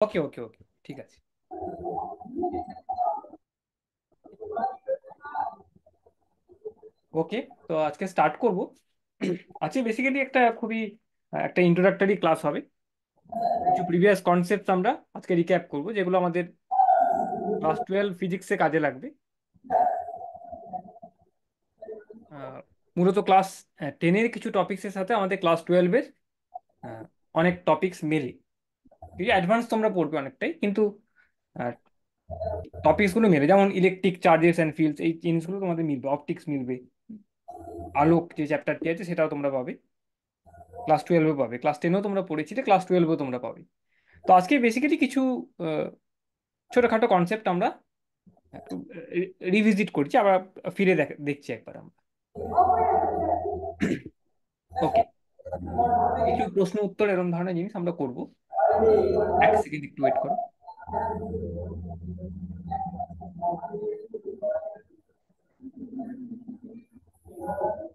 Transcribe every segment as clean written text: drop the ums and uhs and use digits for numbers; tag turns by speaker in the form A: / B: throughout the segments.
A: ওকে ওকে ওকে, ঠিক আছে। ওকে, তো আজকে স্টার্ট করব। আজকে বেসিক্যালি একটা খুবই একটা ইন্ট্রোডাক্টরি ক্লাস হবে। কিছু প্রিভিয়াস কনসেপ্ট আমরা আজকে রিক্যাপ করব, যেগুলো আমাদের ক্লাস 12 ফিজিক্সে কাজে লাগবে। আহ, মূলত ক্লাস 10-এর কিছু টপিক্সের সাথে আমাদের ক্লাস 12-এর অনেক টপিকস মেলে। যদি অ্যাডভান্স তোমরা পড়বে অনেকটাই, কিন্তু টপিকস গুলো মেলে, যেমন ইলেকট্রিক চার্জেস অ্যান্ড ফিল্ডস, এই জিনিসগুলো তোমাদের মিলবে। অপটিক্স মিলবে, আলোক যে চ্যাপ্টারটি আছে সেটাও তোমরা পাবে, ক্লাস 12-এও পাবে। ক্লাস 10-এও তোমরা পড়েছিলে, ক্লাস 12-এও তোমরা পাবে। তো আজকে বেসিক্যালি কিছু আহ, ছোটখাটো কনসেপ্ট আমরা একটু রিভিজিট করছি, আবার ফিরে দেখছি একবার আমরা। ওকে, কিছু প্রশ্ন উত্তর এরকম ধরনের জিনিস আমরা করব। এক সেকেন্ড একটু ওয়েট করো,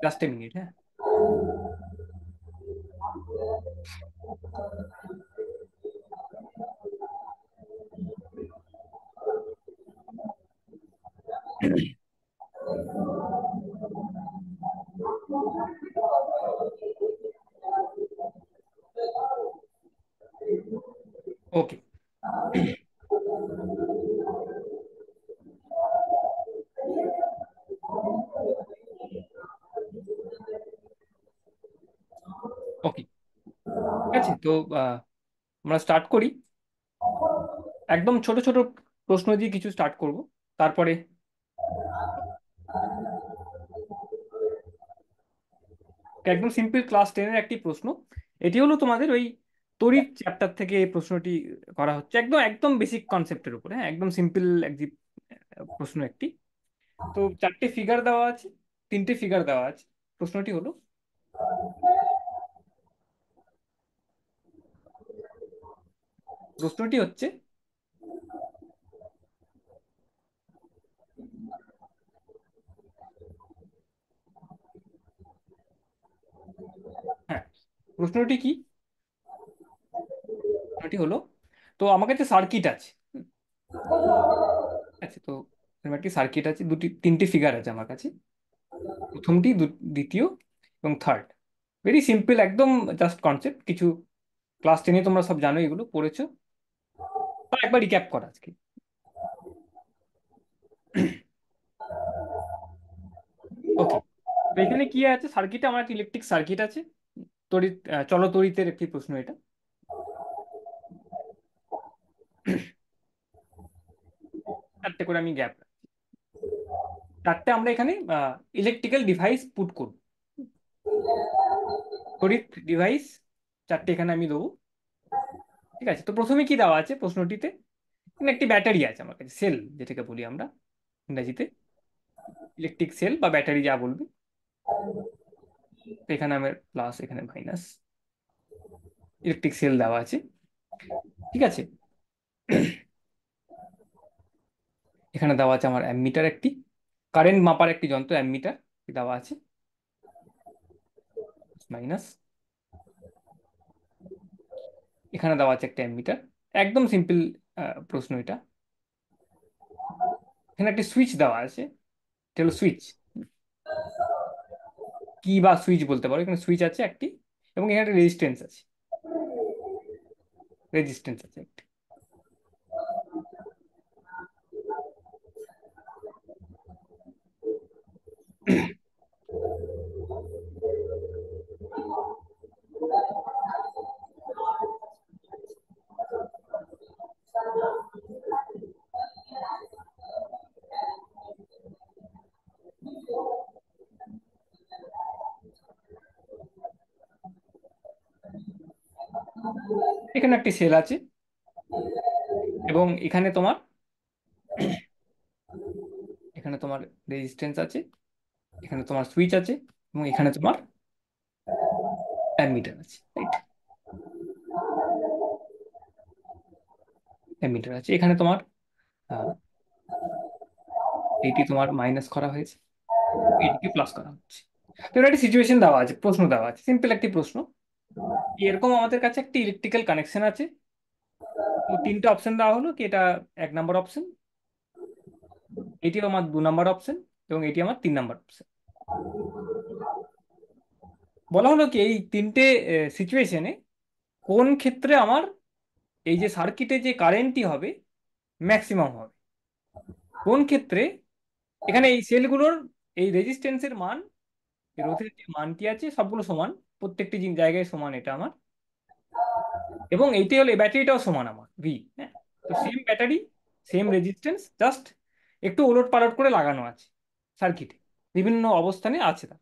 A: জাস্ট এ মিনিট। হ্যাঁ, ওকে ওকে, ঠিক আছে। তো আহ, আমরা স্টার্ট করি। একদম ছোট ছোট প্রশ্ন দিয়ে কিছু স্টার্ট করব, তারপরে একদম সিম্পল ক্লাস 10-এর একটি প্রশ্ন। এটি হলো তোমাদের ওই তড়িৎ চ্যাপ্টার থেকে এই প্রশ্নটি করা হচ্ছে, একদম একদম বেসিক কনসেপ্টের উপরে। হ্যাঁ, একদম সিম্পল একটি প্রশ্ন একটি। তো চারটে ফিগার দেওয়া আছে, তিনটে ফিগার দেওয়া আছে। প্রশ্নটি হলো, প্রশ্নটি হচ্ছে, হ্যাঁ, প্রশ্নটি কি? প্রশ্নটি হলো, তো আমার কাছে সার্কিট আছে। আচ্ছা, তো এরকম একটি সার্কিট আছে, তিনটি ফিগার আছে আমার কাছে। প্রথমটি, দ্বিতীয় এবং থার্ড। ভেরি সিম্পল, একদম জাস্ট কনসেপ্ট কিছু। ক্লাস 10-এ তোমরা সব জানো, এগুলো পড়েছো। তো একবার রিক্যাপ করা আজকে। ওকে, তো এখানে কি আছে, সার্কিটে আমার একটা ইলেকট্রিক সার্কিট আছে। চলতড়িতের একটি প্রশ্ন এটা। চারটে করে আমি গ্যাপ, চারটে আমরা এখানে ইলেকট্রিক্যাল ডিভাইস পুট করব, তড়িৎ ডিভাইস চারটে এখানে আমি দেবো। ঠিক আছে, তো প্রথমে কি দেওয়া আছে প্রশ্নটিতে? এখানে একটি ব্যাটারি আছে আমার কাছে, সেল যেটাকে বলি আমরা ইংরেজিতে, ইলেকট্রিক সেল বা ব্যাটারি যা বলবে। তো এখানে আমার প্লাস, এখানে মাইনাস, ইলেকট্রিক সেল দেওয়া আছে। ঠিক আছে, এখানে দেওয়া আছে আমার অ্যামমিটার একটি, কারেন্ট মাপার একটি যন্ত্র অ্যামমিটার দেওয়া আছে, মাইনাস। এখানে দেওয়া আছে একটা অ্যামমিটার। একদম সিম্পল প্রশ্ন এটা। এখানে একটি সুইচ দেওয়া আছে, এটা হলো সুইচ। কি বা সুইচ বলতে পারো, এখানে সুইচ আছে একটি, এবং এখানে একটা রেজিস্ট্যান্স আছে, রেজিস্ট্যান্স আছে একটি। এখানে একটি সেল আছে, এবং এখানে তোমার রেজিস্ট্যান্স আছে, এখানে তোমার সুইচ আছে, এবং এখানে তোমার অ্যামিটার আছে, রাইট? অ্যামিটার আছে এখানে তোমার। আহ, এইটি তোমার মাইনাস করা হয়েছে, এইটিকে প্লাস করা হচ্ছে। তো এর একটি সিচুয়েশন দেওয়া আছে, প্রশ্ন দেওয়া আছে, সিম্পল একটি প্রশ্ন। এরকম আমাদের কাছে একটি ইলেকট্রিক্যাল কানেকশন আছে, তো তিনটে অপশন দেওয়া হলো কি এটা 1 নম্বর অপশন, এটি আমার 2 নম্বর অপশন, এবং এটি আমার 3 নম্বর অপশন। বলা হলো কি এই তিনটে সিচুয়েশনে কোন ক্ষেত্রে আমার এই যে সার্কিটে যে কারেন্টটি হবে ম্যাক্সিমাম হবে, কোন ক্ষেত্রে এখানে এই সেলগুলোর এই রেজিস্ট্যান্সের মান, এই রোধের যে মানটি আছে সবগুলো সমান, প্রত্যেকটি জায়গায় সমান এটা আমার, এবং এইটাই হলো এই ব্যাটারিটাও সমান আমার ভি। হ্যাঁ, তো same battery, same resistance, just একটু ওলট পালট করে লাগানো আছে সার্কিটে, বিভিন্ন অবস্থানে আছে, তা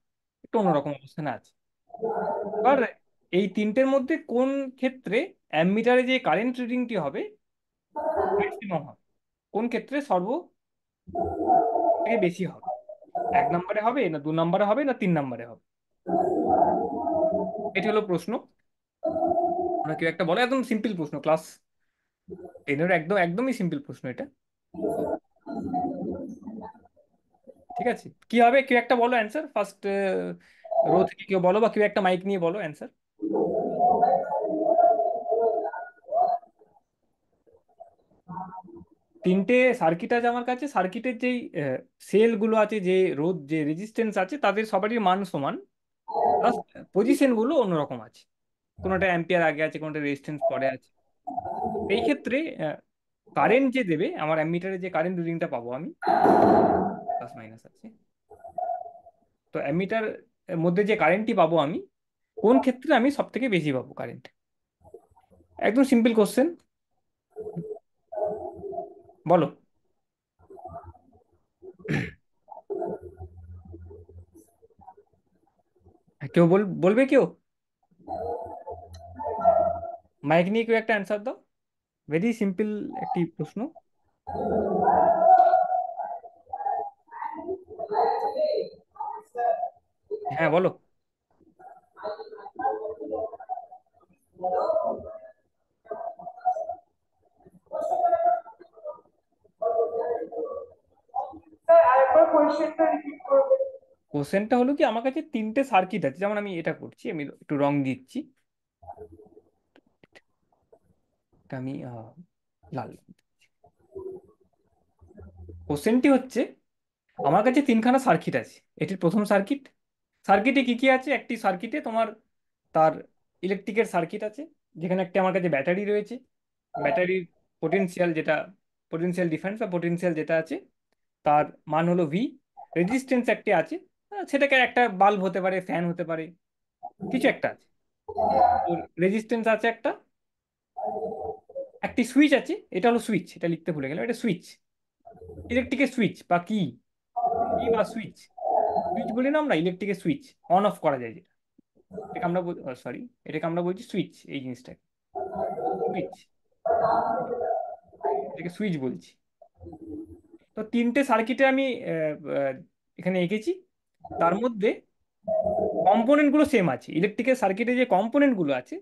A: একটু অন্যরকম অবস্থানে আছে। এবার এই তিনটের মধ্যে কোন ক্ষেত্রে অ্যামমিটারে যে কারেন্ট রিডিংটি হবে ম্যাক্সিমাম হবে, কোন ক্ষেত্রে সর্ব থেকে বেশি হবে, 1 নম্বরে হবে না 2 নম্বরে হবে না 3 নম্বরে হবে, এটি হলো প্রশ্ন। ওরা কেউ একটা বলে, একদম সিম্পল প্রশ্ন, ক্লাস 10-এর একদম একদমই সিম্পল প্রশ্ন এটা। তো ঠিক আছে, কি হবে, কেউ একটা বলো অ্যান্সার ফার্স্ট, রো থেকে কেউ বলো, বা কেউ একটা মাইক নিয়ে বলো অ্যান্সার। তিনটে সার্কিট আছে আমার কাছে, সার্কিটের যেই সেলগুলো আছে, যে রোধ যে রেজিস্ট্যান্স আছে তাদের সবারই মান সমান, প্লাস পজিশন গুলো অন্যরকম আছে, কোনোটা অ্যাম্পিয়ার আগে আছে, কোনোটা রেজিস্ট্যান্স পরে আছে। এই ক্ষেত্রে কারেন্ট যে দেবে আমার অ্যামিটারে, যে কারেন্ট রিডিংটা পাবো আমি, প্লাস মাইনাস আছে, তো অ্যামিটার মধ্যে যে কারেন্টটি পাবো আমি, কোন ক্ষেত্রে আমি সব থেকে বেশি পাবো কারেন্ট, একদম সিম্পল কোশ্চেন, বলো। কেউ বলবে কেউ, মাইক নিয়ে কেউ একটা অ্যান্সার দাও, ভেরি সিম্পল একটি প্রশ্ন। হ্যাঁ বলো।
B: স্যার আরেকবার কোয়েশ্চেনটা রিপিট করবেন?
A: কোশ্চেনটা হলো কি, আমার কাছে তিনটে সার্কিট আছে, যেমন আমি এটা করছি, আমি একটু রং দিচ্ছি, এটা আমি লাল। কোশ্চেনটি হচ্ছে, আমার কাছে তিনখানা সার্কিট আছে, এটির প্রথম সার্কিট, সার্কিটে কি কি আছে, একটি সার্কিটে তোমার তার ইলেকট্রিকের সার্কিট আছে, যেখানে একটা আমার কাছে ব্যাটারি রয়েছে, ব্যাটারির পোটেনশিয়াল যেটা, পোটেনশিয়াল ডিফারেন্স বা পোটেনশিয়াল যেটা আছে তার মান হলো ভি, রেজিস্ট্যান্স একটি আছে, সেটাকে একটা বাল্ব হতে পারে, ফ্যান হতে পারে, কিছু একটা আছে, তো রেজিস্ট্যান্স আছে একটা, একটি সুইচ আছে, এটা হলো সুইচ, এটা লিখতে ভুলে গেলাম, এটা সুইচ, ইলেকট্রিকের সুইচ বা কি, কি বা সুইচ, সুইচ বলি না আমরা, ইলেকট্রিকের সুইচ অন অফ করা যায় যেটা, এটাকে আমরা সরি, এটাকে আমরা বলছি সুইচ, এই জিনিসটাকে সুইচ, এটাকে সুইচ বলছি। তো তিনটে সার্কিটে আমি আহ, এখানে এঁকেছি, তার মধ্যে কম্পোনেন্ট গুলো সেম আছে, ইলেকট্রিক্যাল সার্কিটে যে কম্পোনেন্ট গুলো আছে,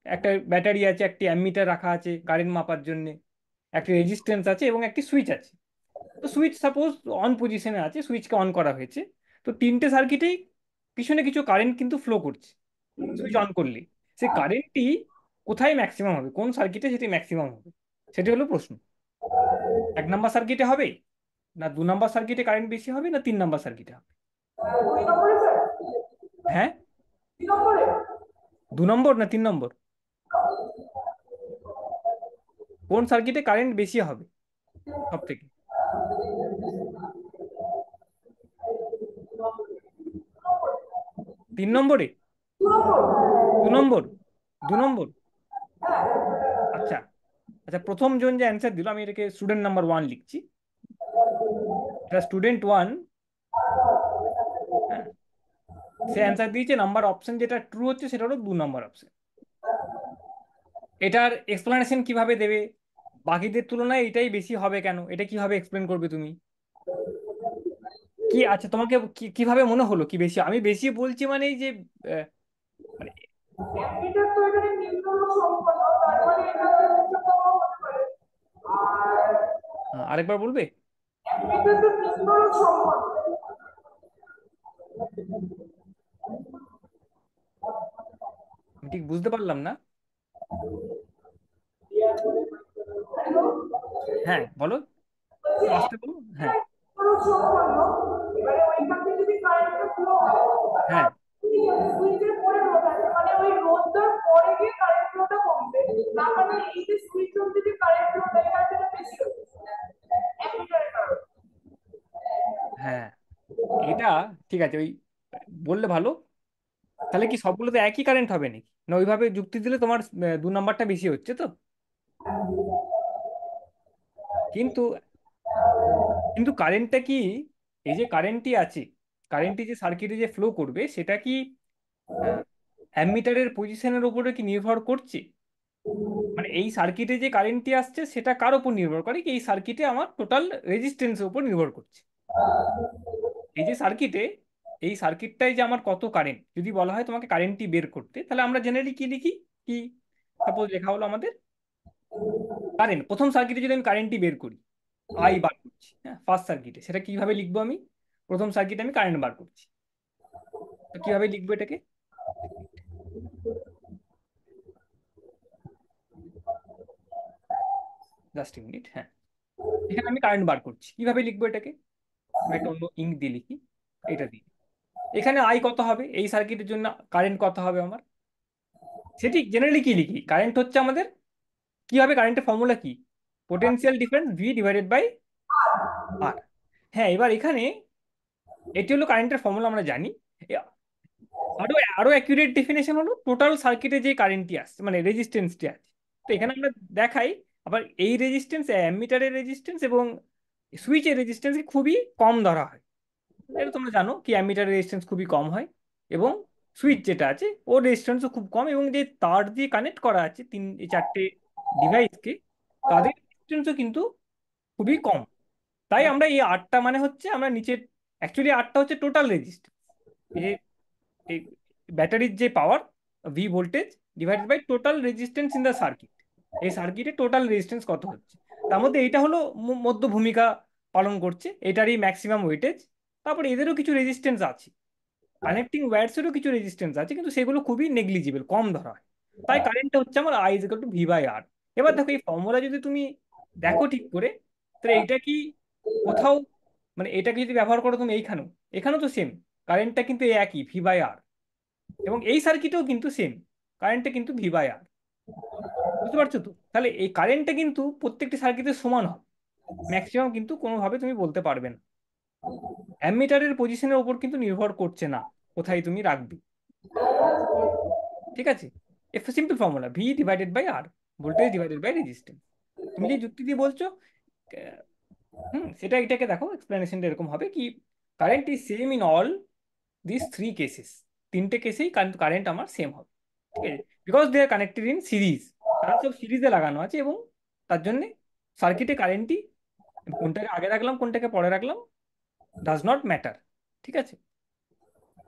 A: একটা ব্যাটারি আছে, একটি অ্যামমিটার রাখা আছে কারেন্ট মাপার জন্য, একটি রেজিস্ট্যান্স আছে, এবং একটি সুইচ আছে। তো সুইচ সাপোজ অন পজিশনে আছে, সুইচকে অন করা হয়েছে, তো তিনটে সার্কিটেই পিছনে কিছু কারেন্ট কিন্তু ফ্লো করছে সুইচ অন করলে, সেই কারেন্টটি কোথায় ম্যাক্সিমাম হবে, কোন সার্কিটে সেটি ম্যাক্সিমাম হবে, সেটি হলো প্রশ্ন। 1 নম্বর সার্কিটে হবে, না 2 নম্বর সার্কিটে কারেন্ট বেশি হবে, না 3 নম্বর সার্কিটে হবে?
B: 2 নম্বরে স্যার?
A: হ্যাঁ,
B: 2 নম্বরে?
A: 2 নম্বর না 3 নম্বর, কোন সার্কিটে কারেন্ট বেশি হবে সব থেকে? 3 নম্বরে?
B: 2 নম্বর?
A: 2 নম্বর? 2 নম্বর? আচ্ছা, আচ্ছা, প্রথম জন যে অ্যান্সার দিল, আমি এটাকে স্টুডেন্ট নাম্বার 1 লিখছি, এটা স্টুডেন্ট 1। হ্যাঁ, সে অ্যান্সার দিয়েছে নাম্বার অপশন যেটা ট্রু হচ্ছে সেটা হলো 2 নম্বর অপশন। এটার এক্সপ্লেনেশন কিভাবে দেবে, বাকিদের তুলনায় এটাই বেশি হবে কেন, এটা কিভাবে এক্সপ্লেন করবে তুমি? কি আচ্ছা, তোমাকে কিভাবে মনে হলো কি বেশি, আমি বেশি বলছি মানে এই যে মানে
B: এটা তো এখানে নিম্নরূপ সম্পন্ন, তার মানে এটা হচ্ছে উচ্চতম হতে পারে। আর
A: আরেকবার বলবে?
B: এটা তো নিম্নরূপ সম্পন্ন।
A: আমি ঠিক বুঝতে পারলাম না। হ্যাঁ বলো,
B: বলছি
A: একটু আসতে বলো।
B: একটা
A: হ্যাঁ।
B: খরচ সম্পন্ন, এবারে ওইখান থেকে যদি কারেন্টটা ফ্লো হয়,
A: হ্যাঁ।
B: সুইচের পরে রোধ আছে, মানে ওই রোধটার পরে গিয়ে কারেন্ট ফ্লোটা কমবে, না মানে এই যে সুইচ অব্দি যে কারেন্ট ফ্লোটা এটা যেটা বেশি হচ্ছে অ্যামিটারের কারণে।
A: হ্যাঁ, এটা ঠিক আছে, ওই বললে ভালো। তাহলে কি সবগুলোতে একই কারেন্ট হবে নাকি, না ওইভাবে যুক্তি দিলে তোমার 2 নাম্বারটা বেশি হচ্ছে তো। কিন্তু কিন্তু কারেন্টটা কি, এই যে কারেন্টটি আছে, কারেন্টটি যে সার্কিটে যে ফ্লো করবে সেটা কি অ্যামিটারের পজিশনের উপরে কি নির্ভর করছে? মানে এই সার্কিটে যে কারেন্টটি আসছে সেটা কার উপর নির্ভর করে, কি এই সার্কিটে আমার টোটাল রেজিস্ট্যান্সের উপর নির্ভর করছে। এই যে সার্কিটে, এই সার্কিটটাই যে আমার কত কারেন্ট, যদি বলা হয় তোমাকে কারেন্টটি বের করতে, তাহলে আমরা জেনারেলি কি লিখি, কি সাপোজ লেখা হলো আমাদের কারেন্ট, প্রথম সার্কিটে যদি আমি কারেন্টটি বের করি, আই বার করছি, হ্যাঁ ফার্স্ট সার্কিটে, সেটা কিভাবে লিখবো আমি, প্রথম সার্কিটে আমি কারেন্ট বার করছি, তো কিভাবে লিখবো এটাকে, জাস্ট মিনিট, হ্যাঁ এখানে আমি কারেন্ট বার করছি, কিভাবে লিখবো এটাকে, আমি একটা অন্য ইঙ্ক দিয়ে লিখি, এটা দিয়ে। এখানে আই কত হবে, এই সার্কিটের জন্য কারেন্ট কত হবে আমার, সেটি জেনারেলি কি লিখি, কারেন্ট হচ্ছে আমাদের, কি হবে কারেন্টের ফর্মুলা কি, potential difference V divided by R. হ্যাঁ এবার এখানে এটি হলো কারেন্টের ফর্মুলা, আমরা জানি। এ- আরো আরো অ্যাকুরেট ডেফিনেশন হলো টোটাল সার্কিটে যে কারেন্টটি আসছে, মানে রেজিস্ট্যান্সটি আছে। তো এখানে আমরা দেখাই আবার এই রেজিস্ট্যান্স, অ্যামিটারের রেজিস্ট্যান্স এবং সুইচের রেজিস্ট্যান্স খুবই কম ধরা হয়। এটা তোমরা জানো কি অ্যামিটারের রেজিস্ট্যান্স খুবই কম হয়, এবং সুইচ যেটা আছে ওর রেজিস্ট্যান্সও খুব কম, এবং যে তার দিয়ে কানেক্ট করা আছে এই চারটে ডিভাইসকে, তাদের রেজিস্ট্যান্সও কিন্তু খুবই কম। তাই আমরা এই আটটা মানে হচ্ছে আমরা নিচের, অ্যাকচুয়ালি আটটা হচ্ছে টোটাল রেজিস্ট্যান্স, এই যে এই ব্যাটারির যে power, V voltage divided by total resistance in the circuit, এই সার্কিটে টোটাল রেজিস্ট্যান্স কত হচ্ছে। তার মধ্যে এইটা হলো মধ্য ভূমিকা পালন করছে, এটারই ম্যাক্সিমাম ওয়েটেজ। তারপরে এদেরও কিছু রেজিস্ট্যান্স আছে, কানেক্টিং ওয়্যারসেরও কিছু রেজিস্ট্যান্স আছে, কিন্তু সেগুলো খুবই নেগলিজিবল, কম ধরা হয়। তাই কারেন্টটা হচ্ছে আমার I is equal to V by R. এবার দেখো এই ফর্মুলা যদি তুমি দেখো ঠিক করে, তাহলে এইটা কি কোথাও, মানে এটাকে যদি ব্যবহার করো তুমি এইখানেও, এখানেও তো সেম, কারেন্টটা কিন্তু এই একই ভি বাই আর, এবং এই সার্কিটেও কিন্তু সেম, কারেন্টটা কিন্তু ভি বাই আর। বুঝতে পারছো তো, তাহলে এই কারেন্টটা কিন্তু প্রত্যেকটি সার্কিটের সমান হবে, ম্যাক্সিমাম কিন্তু কোনোভাবে তুমি বলতে পারবে না। অ্যামিটারের পজিশনের উপর কিন্তু নির্ভর করছে না কোথায় তুমি রাখবে, ঠিক আছে। Simple formula V divided by R, voltage divided by resistance. তুমি যে যুক্তি দিয়ে বলছো, আহ, সেটা এটাকে দেখো এক্সপ্লেনেশনটা এরকম হবে কি, current is same in all this three cases, তিনটে কেসেই কারেন্ট আমার সেম হবে, ঠিক আছে, because they are connected in series, তারা সব সিরিজে লাগানো আছে, এবং তার জন্য সার্কিটে কারেন্টই কোনটাকে আগে রাখলাম কোনটাকে পরে রাখলাম ডাজ নট ম্যাটার, ঠিক আছে।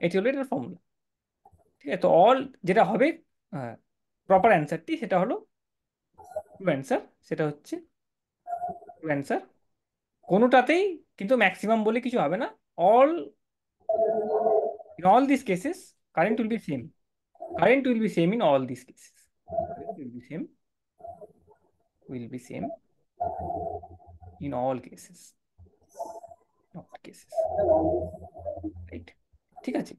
A: এটি হলো এটার ফর্মুলা, ঠিক আছে। তো অল যেটা হবে প্রপার অ্যান্সারটি, সেটা হলো টু অ্যান্সার, সেটা হচ্ছে টু অ্যান্সার, কোনোটাতেই কিন্তু ম্যাক্সিমাম বলে কিছু হবে না। All, in all this cases current will be same, current will be same in all this cases, current will be same in all cases, not cases, right, ঠিক আছে।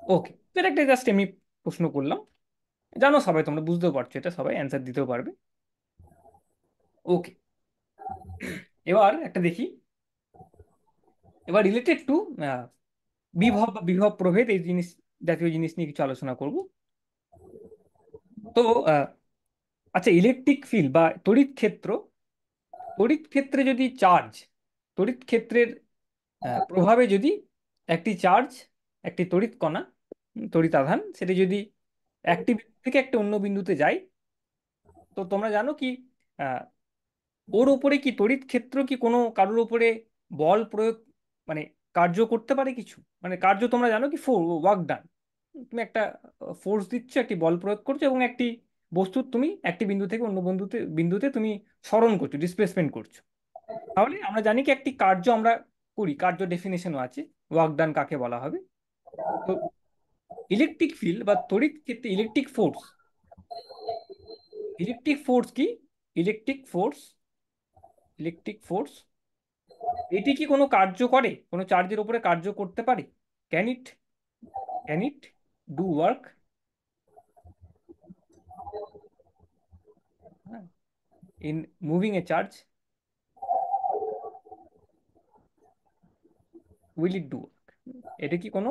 A: ওকে, তো এটা একটা জাস্ট এমনি প্রশ্ন করলাম, জানো সবাই, তোমরা বুঝতেও পারছো এটা, সবাই অ্যান্সার দিতেও পারবে। ওকে, এবার একটা দেখি, এবার রিলেটেড টু বিভব বা বিভব প্রভেদ, এই জিনিস জাতীয় জিনিস নিয়ে কিছু আলোচনা করব। তো আচ্ছা, ইলেকট্রিক ফিল্ড বা তড়িৎ ক্ষেত্র, তড়িৎ ক্ষেত্রে যদি চার্জ, তড়িৎ ক্ষেত্রের প্রভাবে যদি একটি চার্জ, একটি তড়িৎ কণা, তড়িৎ আধান, সেটি যদি একটি বিন্দু থেকে একটা অন্য বিন্দুতে যায়, তো তোমরা জানো কি আহ, ওর উপরে কি তড়িৎ ক্ষেত্র কি কোনো কারোর উপরে বল প্রয়োগ, মানে কার্য করতে পারে কিছু, মানে কার্য তোমরা জানো কি ওয়ার্ক ডান, তুমি একটা ফোর্স দিচ্ছ, একটি বল প্রয়োগ করছো, এবং একটি বস্তু তুমি একটি বিন্দু থেকে অন্য বিন্দুতে বিন্দুতে তুমি সরণ করছো, ডিসপ্লেসমেন্ট করছো। তাহলে আমরা জানি কি একটি কার্য আমরা করি, কার্য ডেফিনেশনও আছে, ওয়ার্ক ডান কাকে বলা হবে। তো ইলেকট্রিক ফিল্ড বা তড়িৎ ক্ষেত্রে ইলেকট্রিক ফোর্স, ইলেকট্রিক ফোর্স কি, ইলেকট্রিক ফোর্স ইলেকট্রিক ফোর্স, এটি কি কোনো কার্য করে, কোনো চার্জের উপরে কার্য করতে পারে? Can it, can it do work in moving A charge? Will it do work? এটা কি কোনো,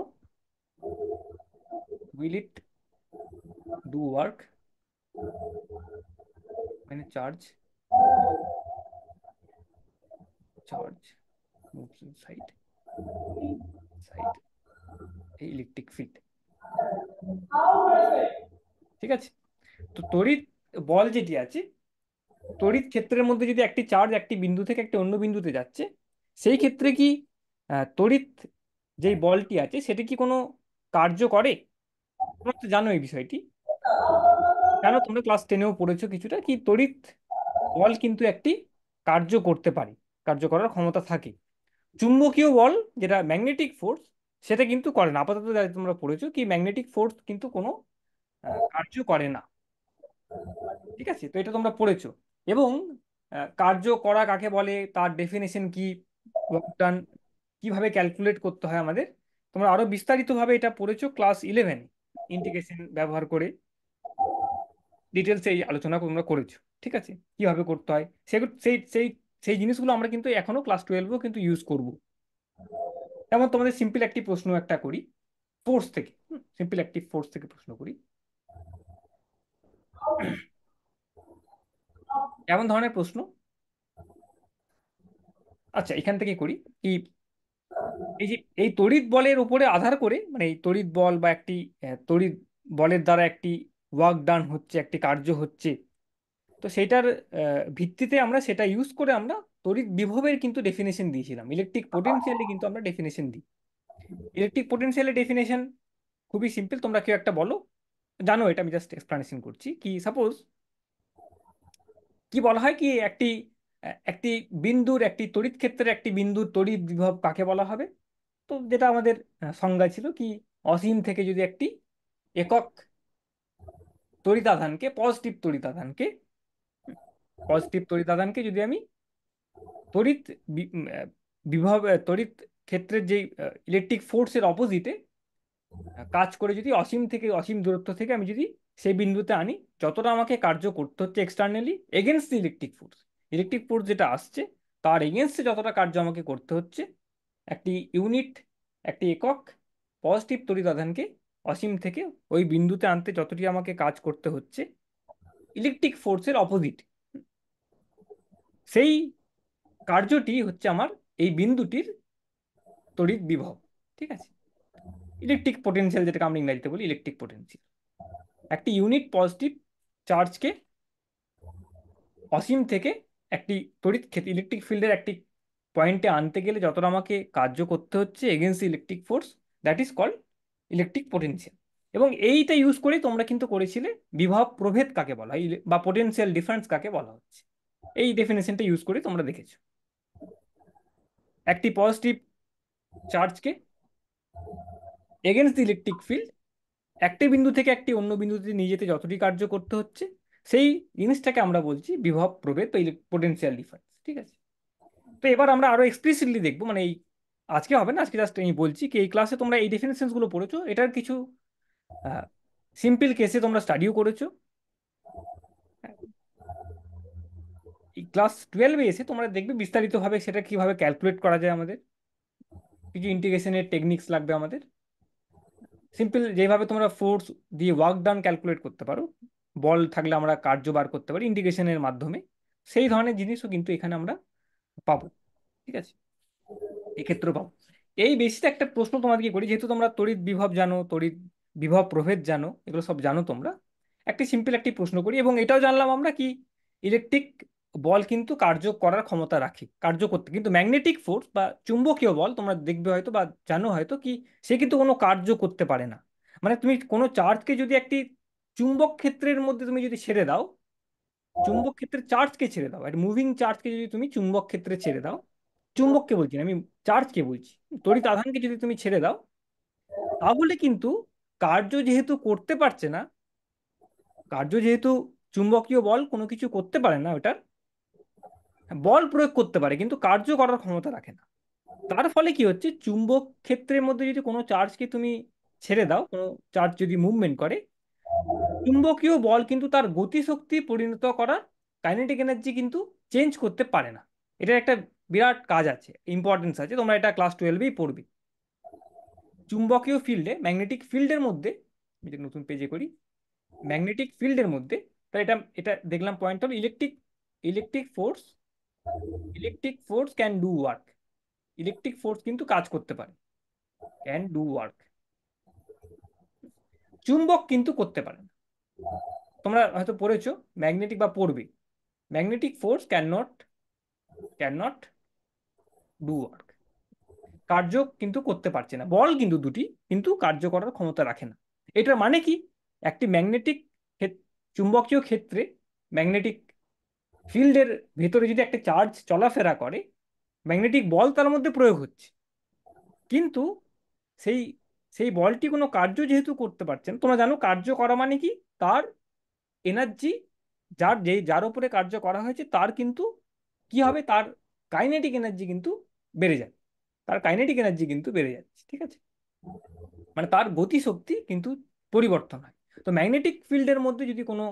A: উইল ইট ডু ওয়ার্ক মানে charge, charge moves inside, side এই ইলেকট্রিক ফিল্ড। ঠিক আছে, তো তড়িৎ বল যেটি আছে, তড়িৎ ক্ষেত্রের মধ্যে যদি একটি চার্জ একটি বিন্দু থেকে একটি অন্য বিন্দুতে যাচ্ছে, সেই ক্ষেত্রে কি তড়িৎ যেই বলটি আছে সেটি কি কোনো কার্য করে? তোমরা তো জানো এই বিষয়টি, জানো, তোমরা ক্লাস 10-এও পড়েছো কিছুটা, কি তড়িৎ বল কিন্তু একটি কার্য করতে পারে, কার্য করার ক্ষমতা থাকে। চুম্বকীয় বল, যেটা ম্যাগনেটিক ফোর্স, সেটা কিন্তু করে না। আপাতত যা তোমরা পড়েছো কি ম্যাগনেটিক ফোর্স কিন্তু কোনো কার্য করে না। ঠিক আছে, তো এটা তোমরা পড়েছো। এবং কার্য করা কাকে বলে, তার ডেফিনেশন কি, ওয়ার্ক ডান কিভাবে ক্যালকুলেট করতে হয় আমাদের, তোমরা আরো বিস্তারিতভাবে এটা পড়েছো ক্লাস 11, ইন্টিগ্রেশন ব্যবহার করে ডিটেলস এই আলোচনা তোমরা করেছো। ঠিক আছে, কিভাবে করতে হয় সেগুলো, সেই সেই সেই জিনিসগুলো আমরা কিন্তু এখনো ক্লাস 12-এও কিন্তু ইউজ করব। যেমন তোমাদের সিম্পল একটি প্রশ্ন একটা করি ফোর্স থেকে, সিম্পল একটি ফোর্স থেকে প্রশ্ন করি। এমন ধরনের প্রশ্ন, আচ্ছা এখান থেকে করি, কি এই যে এই তড়িৎ বলের উপরে আধার করে, মানে এই তড়িৎ বল বা একটি তড়িৎ বলের দ্বারা একটি ওয়ার্ক ডান হচ্ছে, একটি কার্য হচ্ছে, তো সেটার ভিত্তিতে আমরা সেটা ইউজ করে আমরা তড়িৎ বিভবের কিন্তু ডেফিনেশন দিয়েছিলাম, ইলেকট্রিক পোটেনশিয়ালি কিন্তু আমরা ডেফিনেশন দিই। ইলেকট্রিক পোটেনশিয়ালের ডেফিনেশন খুবই সিম্পল, তোমরা কেউ একটা বলো, জানো এটা, আমি জাস্ট এক্সপ্লানেশন করছি। কি সাপোজ কি বলা হয়, কি একটি একটি বিন্দুর, একটি তড়িৎ ক্ষেত্রের একটি বিন্দুর তড়িৎ বিভব কাকে বলা হবে? তো যেটা আমাদের সংজ্ঞা ছিল কি, অসীম থেকে যদি একটি একক তড়িতাধানকে, পজিটিভ তড়িতাধানকে, পজিটিভ তড়িতাধানকে যদি আমি তড়িৎ বিভব, তড়িৎ ক্ষেত্রের যে ইলেকট্রিক ফোর্সের অপোজিটে কাজ করে, যদি অসীম থেকে অসীম দূরত্ব থেকে আমি যদি সেই বিন্দুতে আনি, যতটা আমাকে কার্য করতে হচ্ছে externally against the electric force, electric force যেটা আসছে তার এগেনস্টে যতটা কার্য আমাকে করতে হচ্ছে, একটি ইউনিট, একটি একক পজিটিভ তড়িতাধানকে অসীম থেকে ওই বিন্দুতে আনতে যতটি আমাকে কাজ করতে হচ্ছে ইলেকট্রিক ফোর্সের অপোজিট, সেই কার্যটি হচ্ছে আমার এই বিন্দুটির তড়িৎ বিভব। ঠিক আছে, ইলেকট্রিক পোটেনশিয়াল, যেটাকে আমরা ইংরেজিতে বলি ইলেকট্রিক পোটেনশিয়াল। একটি ইউনিট পজিটিভ চার্জকে অসীম থেকে একটি তড়িৎ ক্ষেত্র, ইলেকট্রিক ফিল্ডের একটি পয়েন্টে আনতে গেলে যতটা আমাকে কার্য করতে হচ্ছে against electric force, that is called electric potential. এবং এইটা ইউজ করেই তোমরা কিন্তু করেছিলে বিভব প্রভেদ কাকে বলা হয়, বা পোটেনশিয়াল ডিফারেন্স কাকে বলা হচ্ছে, এই ডেফিনেশনটা ইউজ করে তোমরা দেখেছো। একটি পজিটিভ চার্জকে এগেনস্ট দি ইলেকট্রিক ফিল্ড একটি বিন্দু থেকে একটি অন্য বিন্দুতে নিয়ে যেতে যতটি কার্য করতে হচ্ছে, সেই জিনিসটাকে আমরা বলছি বিভব প্রভেদ বা পোটেনশিয়াল ডিফারেন্স। ঠিক আছে, তো এবার আমরা আরো এক্সপ্লিসিটলি দেখবো, মানে এই আজকে হবে না, আজকে জাস্ট আমি বলছি কি এই ক্লাসে তোমরা এই ডেফিনেশনস গুলো পড়েছো, এটার কিছু সিম্পল কেসে তোমরা স্টাডিও করেছো। এই ক্লাস 12-এ এসে তোমরা দেখবে বিস্তারিতভাবে সেটা কিভাবে ক্যালকুলেট করা যায়, আমাদের কিছু ইন্টিগ্রেশনের টেকনিক্স লাগবে আমাদের। সিম্পল যেভাবে তোমরা ফোর্স দিয়ে ওয়ার্ক ডান ক্যালকুলেট করতে পারো, বল থাকলে আমরা কার্য বার করতে পারি ইন্টিগ্রেশনের মাধ্যমে, সেই ধরনের জিনিসও কিন্তু এখানে আমরা পাবো। ঠিক আছে, এক্ষেত্রে পাবো। এই বেসিসে একটা প্রশ্ন তোমাদেরকে করি, যেহেতু তোমরা তড়িৎ বিভব জানো, তড়িৎ বিভব প্রভেদ জানো, এগুলো সব জানো তোমরা, একটি সিম্পল একটি প্রশ্ন করি। এবং এটাও জানলাম আমরা কি ইলেকট্রিক বল কিন্তু কার্য করার ক্ষমতা রাখে, কার্য করতে, কিন্তু ম্যাগনেটিক ফোর্স বা চুম্বকীয় বল তোমরা দেখবে হয়তো বা জানো হয়তো কি সে কিন্তু কোনো কার্য করতে পারে না। মানে তুমি কোনো চার্জকে যদি একটি চুম্বক ক্ষেত্রের মধ্যে তুমি যদি ছেড়ে দাও, চুম্বক ক্ষেত্রের চার্জকে ছেড়ে দাও, একটা মুভিং চার্জকে যদি তুমি চুম্বক ক্ষেত্রে ছেড়ে দাও, চুম্বককে বলছি না আমি, চার্জকে বলছি, তড়িৎ আধানকে যদি তুমি ছেড়ে দাও, তাহলে কিন্তু কার্য যেহেতু করতে পারছে না, কার্য যেহেতু চুম্বকীয় বল কোনো কিছু করতে পারে না ওটার, বল প্রয়োগ করতে পারে কিন্তু কার্য করার ক্ষমতা রাখে না। তার ফলে কি হচ্ছে, চুম্বক ক্ষেত্রের মধ্যে যদি কোনো চার্জকে তুমি ছেড়ে দাও, কোনো চার্জ যদি মুভমেন্ট করে, চুম্বকীয় বল কিন্তু তার গতিশক্তি পরিণত করা কাইনেটিক এনার্জি কিন্তু চেঞ্জ করতে পারে না। এটার একটা বিরাট কাজ আছে, ইম্পর্টেন্স আছে, তোমরা এটা ক্লাস 12এই পড়বে। চুম্বকীয় ফিল্ডে, ম্যাগনেটিক ফিল্ডের মধ্যে, আমি এটা নতুন পেজে করি, ম্যাগনেটিক ফিল্ডের মধ্যে, তাহলে এটা এটা দেখলাম পয়েন্ট হলো electric, electric force, electric force can do work. Electric force কিন্তু কাজ করতে পারে, ক্যান ডু ওয়ার্ক। চুম্বক কিন্তু করতে পারে না। তোমরা হয়তো পড়েছো ম্যাগনেটিক বা পড়বে, magnetic force can not do work. কার্য কিন্তু করতে পারছে না, বল কিন্তু দুটি, কিন্তু কার্য করার ক্ষমতা রাখে না। এটার মানে কি, একটি ম্যাগনেটিক চুম্বকীয় ক্ষেত্রে, ম্যাগনেটিক ফিল্ডের ভেতরে যদি একটা চার্জ চলাফেরা করে, ম্যাগনেটিক বল তার মধ্যে প্রয়োগ হচ্ছে, কিন্তু সেই সেই বলটি কোনো কার্য যেহেতু করতে পারছে না, তোমরা জানো কার্য করা মানে কি, তার এনার্জি, যার উপরে কার্য করা হয়েছে তার কিন্তু কি হবে, তার কাইনেটিক এনার্জি কিন্তু বেড়ে যায়, তার কাইনেটিক এনার্জি কিন্তু বেড়ে যাচ্ছে, ঠিক আছে, মানে তার গতিশক্তি কিন্তু পরিবর্তন হয়। তো ম্যাগনেটিক ফিল্ডের মধ্যে যদি কোনো,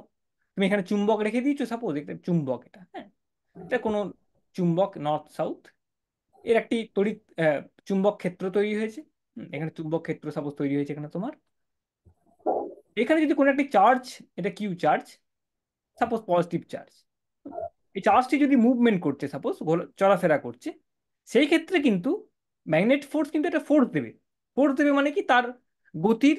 A: তুমি এখানে চুম্বক রেখে দিয়েছো, সাপোজ একটা চুম্বক, এটা হ্যাঁ, এটা কোনো চুম্বক নর্থ সাউথ, এর একটি তড়িৎ চুম্বক ক্ষেত্র তৈরি হয়েছে। এখানে চুম্বক ক্ষেত্র সাপোজ তৈরি হয়েছে এখানে তোমার, এখানে যদি কোনো একটি চার্জ, এটা Q charge, suppose positive charge, এই চার্জটি যদি মুভমেন্ট করছে, সাপোজ চলাফেরা করছে, সেই ক্ষেত্রে কিন্তু ম্যাগনেট ফোর্স কিন্তু এটা ফোর্স দেবে। ফোর্স দেবে মানে কি, তার গতির,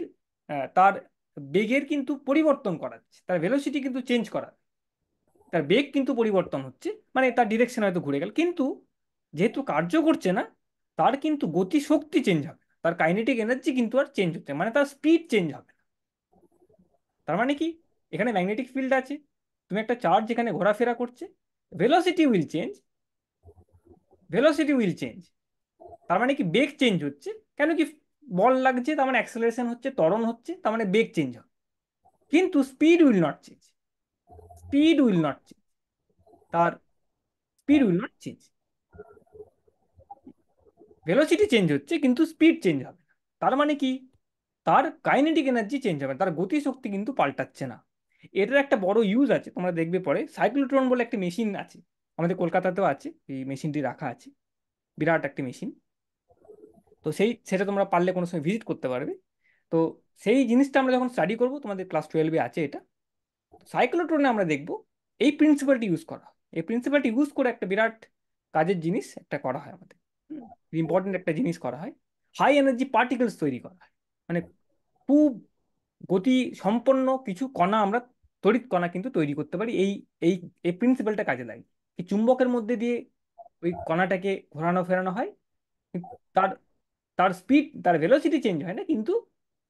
A: তার বেগের কিন্তু পরিবর্তন করাচ্ছে, তার ভেলোসিটি কিন্তু চেঞ্জ করা, তার বেগ কিন্তু পরিবর্তন হচ্ছে, মানে তার ডিরেকশন হয়তো ঘুরে গেল, কিন্তু যেহেতু কার্য করছে না, তার কিন্তু গতি শক্তি চেঞ্জ হবে না, তার কাইনেটিক এনার্জি কিন্তু আর চেঞ্জ হচ্ছে, মানে তার স্পিড চেঞ্জ হবে না। তার মানে কি, এখানে ম্যাগনেটিক ফিল্ড আছে, তুমি একটা চার্জ যেখানে ঘোরাফেরা করছে, velocity will change, velocity will change, তার মানে কি বেগ চেঞ্জ হচ্ছে, কেন কি, বল লাগছে তার মানে অ্যাক্সেলারেশন হচ্ছে, ত্বরণ হচ্ছে, তার মানে বেগ চেঞ্জ হবে, কিন্তু speed will not change, speed will not change, তার speed will not change. Velocity change হচ্ছে কিন্তু স্পিড চেঞ্জ হবে না, তার মানে কি, তার কাইনেটিক এনার্জি চেঞ্জ হবে না, তার গতিশক্তি কিন্তু পাল্টাচ্ছে না। এটার একটা বড় ইউজ আছে, তোমরা দেখবে পরে, সাইক্লোট্রন বলে একটা মেশিন আছে, আমাদের কলকাতাতেও আছে, এই মেশিনটি রাখা আছে, বিরাট একটা মেশিন। তো সেটা তোমরা পারলে কোনো সময় ভিজিট করতে পারবে। তো সেই জিনিসটা আমরা যখন স্টাডি করবো, তোমাদের ক্লাস 12-এ আছে এটা, সাইক্লোট্রনে আমরা দেখব এই প্রিন্সিপালটি ইউজ করা হয়। এই প্রিন্সিপালটি ইউজ করে একটা বিরাট কাজের জিনিস একটা করা হয় আমাদের, ইম্পর্টেন্ট একটা জিনিস করা হয়, হাই এনার্জি পার্টিকেলস তৈরি করা হয়, মানে খুব গতি সম্পন্ন কিছু কণা আমরা, তড়িৎ কণা কিন্তু তৈরি করতে পারি এই এই এই প্রিন্সিপালটা কাজে লাগে। এই চুম্বকের মধ্যে দিয়ে ওই কণাটাকে ঘোরানো ফেরানো হয়, কিন্তু তার তার স্পিড, তার ভেলোসিটি চেঞ্জ হয় না, কিন্তু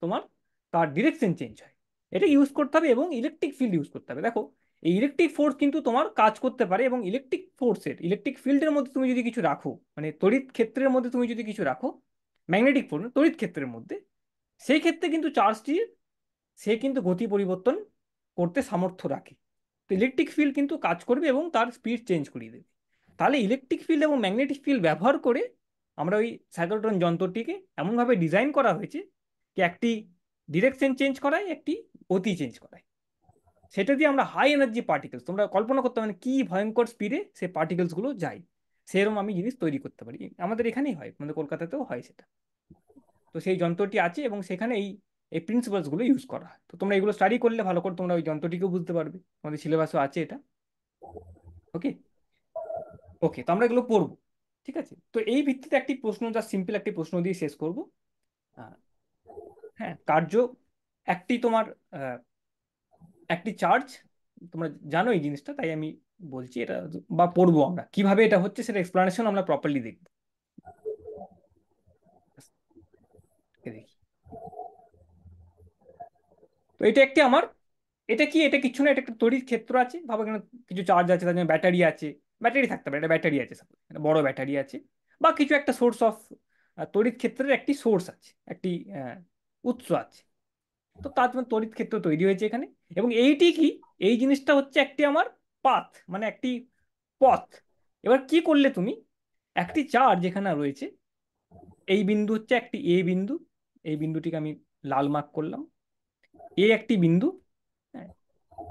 A: তোমার তার ডিরেকশন চেঞ্জ হয়। এটা ইউজ করতে হবে এবং ইলেকট্রিক ফিল্ড ইউজ করতে হবে। দেখো, এই ইলেকট্রিক ফোর্স কিন্তু তোমার কাজ করতে পারে, এবং ইলেকট্রিক ফোর্সের, ইলেকট্রিক ফিল্ডের মধ্যে তুমি যদি কিছু রাখো, মানে তড়িৎ ক্ষেত্রের মধ্যে তুমি যদি কিছু রাখো, ম্যাগনেটিক ফোর্স তড়িৎ ক্ষেত্রের মধ্যে, সেই ক্ষেত্রে কিন্তু চার্জটি, সে কিন্তু গতি পরিবর্তন করতে সামর্থ্য রাখে। তো ইলেকট্রিক ফিল্ড কিন্তু কাজ করবে এবং তার স্পিড চেঞ্জ করিয়ে দেবে। তাহলে ইলেকট্রিক ফিল্ড এবং ম্যাগনেটিক ফিল্ড ব্যবহার করে আমরা ওই সাইক্লোট্রন যন্ত্রটিকে এমনভাবে ডিজাইন করা হয়েছে যে একটি ডিরেকশন চেঞ্জ করায়, একটি গতি চেঞ্জ করায়। সেটা দিয়ে আমরা হাই এনার্জি পার্টিকেলস, তোমরা কল্পনা করতে মানে কি ভয়ঙ্কর স্পিডে সেই পার্টিকেলস গুলো যায়, সেরকম আমি জিনিস তৈরি করতে পারি। আমাদের এখানেই হয়, আমাদের কলকাতাতেও হয় সেটা। তো সেই যন্ত্রটি আছে এবং সেখানে এই এই প্রিন্সিপালস গুলো ইউজ করা হয়। তো তোমরা এগুলো স্টাডি করলে ভালো করে তোমরা ওই যন্ত্রটিকেও বুঝতে পারবে, আমাদের সিলেবাসও আছে এটা। ওকে, ওকে, তো আমরা এগুলো পড়বো, ঠিক আছে। তো এই ভিত্তিতে একটি প্রশ্ন, যা সিম্পল একটি প্রশ্ন দিয়ে শেষ করব। আহ, হ্যাঁ, কার্য, একটি তোমার একটি চার্জ, তোমরা জানো এই জিনিসটা, তাই আমি বলছি এটা, বা পড়বো আমরা কিভাবে এটা হচ্ছে, সেটা এক্সপ্লানেশন আমরা প্রপারলি দেখবো। দেখি, তো এটা একটি আমার, এটা কি, এটা কিছু না, এটা একটা তড়িৎ ক্ষেত্র আছে, ভাবো এখানে কিছু চার্জ আছে, তার জন্য ব্যাটারি আছে, ব্যাটারি থাকতে পারে, এটা ব্যাটারি আছে suppose, একটা বড় ব্যাটারি আছে, বা কিছু একটা সোর্স অফ তড়িৎ ক্ষেত্রের একটি সোর্স আছে, একটি উৎস আছে। তো তার জন্য তড়িৎ ক্ষেত্র তৈরি হয়েছে এখানে, এবং এইটি কি, এই জিনিসটা হচ্ছে একটি আমার পাথ, মানে একটি পথ, এবার কি করলে তুমি, একটি চার্জ এখানে রয়েছে, এই বিন্দু হচ্ছে একটি এ বিন্দু, এই বিন্দুটিকে আমি লাল মার্ক করলাম, এ একটি বিন্দু। হ্যাঁ,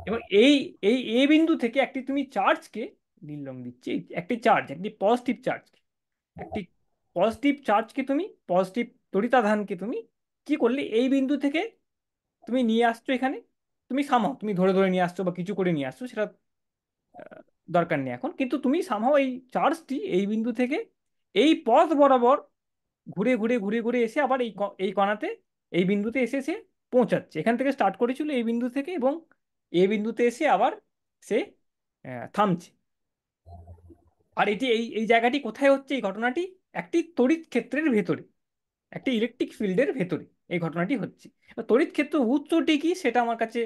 A: এবার এই এই এ বিন্দু থেকে একটি তুমি চার্জকে, নীল রং দিচ্ছি, একটি চার্জ, একটি পজিটিভ চার্জ, একটি পজিটিভ চার্জকে তুমি, পজিটিভ তড়িতাধানকে তুমি কি করলে এই বিন্দু থেকে তুমি নিয়ে আসছো এখানে। তুমি সামহাও তুমি ধরে ধরে নিয়ে আসছো বা কিছু করে নিয়ে আসছো, সেটা দরকার নেই এখন, কিন্তু তুমি সামহাও এই চার্জটি এই বিন্দু থেকে এই পথ বরাবর ঘুরে ঘুরে ঘুরে ঘুরে এসে আবার এই কণাতে, এই বিন্দুতে এসে সে পৌঁছাচ্ছে। এখান থেকে স্টার্ট করেছিল এই বিন্দু থেকে, এবং এই বিন্দুতে এসে আবার সে থামছে। আর এটি এই এই জায়গাটি কোথায় হচ্ছে এই ঘটনাটি? একটি তড়িৎ ক্ষেত্রের ভেতরে, একটি ইলেকট্রিক ফিল্ডের ভেতরে এই ঘটনাটি হচ্ছে। এবার তড়িৎ ক্ষেত্র উৎসটি কি সেটা আমার কাছে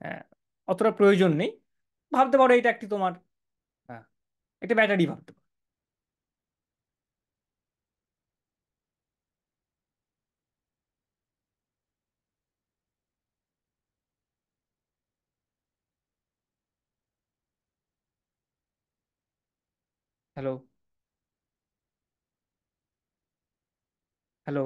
A: আহ, অতটা প্রয়োজন নেই। ভাবতে পারো এটা একটি তোমার আহ, একটা ব্যাটারি ভাবতে পারো। হ্যালো? হ্যালো?